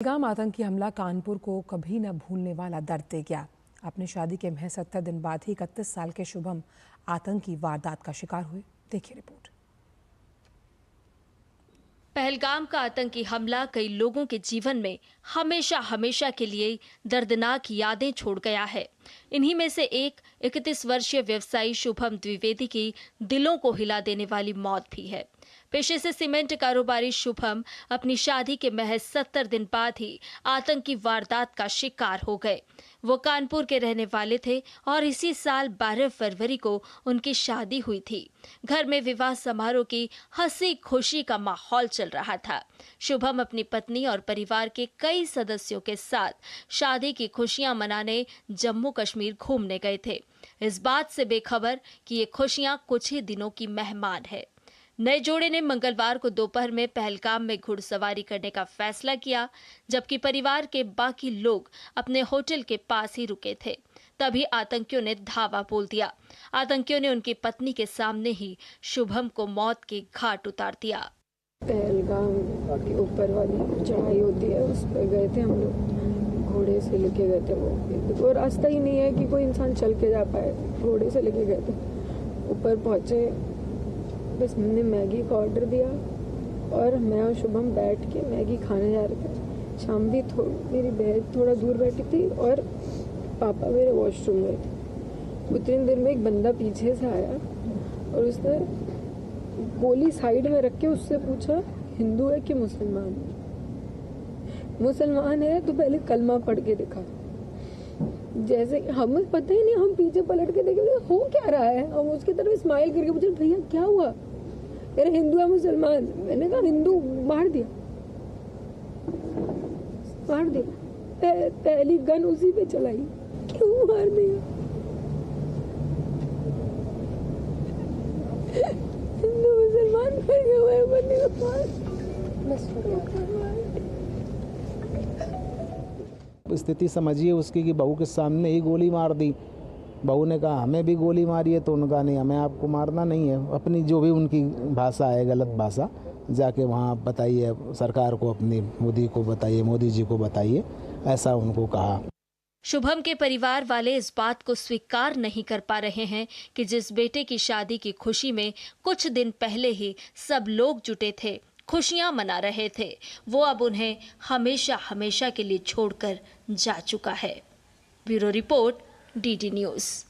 पहलगाम आतंकी हमला कानपुर को कभी न भूलने वाला दर्द दे गया। अपनी शादी के महज 70 दिन बाद ही 31 साल के शुभम आतंकी वारदात का शिकार हुए। देखिए रिपोर्ट। पहलगाम का आतंकी हमला कई लोगों के जीवन में हमेशा हमेशा के लिए दर्दनाक यादें छोड़ गया है। इन्हीं में से एक 31 वर्षीय व्यवसायी शुभम द्विवेदी की दिलों को हिला देने वाली मौत भी है। पेशे से सीमेंट कारोबारी शुभम अपनी शादी के महज 70 दिन बाद ही आतंकी वारदात का शिकार हो गए। वो कानपुर के रहने वाले थे और इसी साल 12 फरवरी को उनकी शादी हुई थी। घर में विवाह समारोह की हंसी खुशी का माहौल चल रहा था। शुभम अपनी पत्नी और परिवार के कई सदस्यों के साथ शादी की खुशियां मनाने जम्मू कश्मीर घूमने गए थे, इस बात से बेखबर कि ये खुशियां कुछ ही दिनों की मेहमान है। नए जोड़े ने मंगलवार को दोपहर में पहलगाम में घुड़सवारी करने का फैसला किया, जबकि परिवार के बाकी लोग अपने होटल के पास ही रुके थे। तभी आतंकियों ने धावा बोल दिया। आतंकियों ने उनकी पत्नी के सामने ही शुभम को मौत के घाट उतार दिया। पहलगाम के ऊपर वाली चढ़ाई होती है, उस पर गए थे हम लोग। घोड़े से लेके गए थे। वो रास्ता ही नहीं है कि कोई इंसान चल के जा पाए। घोड़े से लेके गए थे। ऊपर पहुंचे, बस मैंने मैगी का ऑर्डर दिया और मैं और शुभम बैठ के मैगी खाने जा रहे थे। शाम भी मेरी बहन थोड़ा दूर बैठी थी और पापा मेरे वॉशरूम गए थे। उतनी देर में एक बंदा पीछे से आया और उसने गोली साइड में रख के उससे पूछा, हिंदू है कि मुसलमान? मुसलमान है तो पहले कलमा पढ़ के दिखा। जैसे हमें पता ही नहीं, हम पीछे पलट के देखे हो क्या रहा है। हम उसकी तरफ स्माइल करके पूछे, भैया क्या हुआ? मेरा हिंदू है मुसलमान? मैंने कहा हिंदू। मार दिया। पहली गन उसी पे चलाई। क्यों मार दिया? हिंदू मुसलमान करके हुए बंदे को मार। स्थिति समझिए उसकी कि बहू के सामने ही गोली मार दी। बहू ने कहा हमें भी गोली मारी है, तो उनका नहीं, हमें आपको मारना नहीं है। अपनी जो भी उनकी भाषा है, गलत भाषा, जाके वहाँ बताइए सरकार को, अपनी मोदी को बताइए, मोदी जी को बताइए, ऐसा उनको कहा। शुभम के परिवार वाले इस बात को स्वीकार नहीं कर पा रहे हैं कि जिस बेटे की शादी की खुशी में कुछ दिन पहले ही सब लोग जुटे थे, खुशियां मना रहे थे, वो अब उन्हें हमेशा हमेशा के लिए छोड़कर जा चुका है। Bureau report, DD news.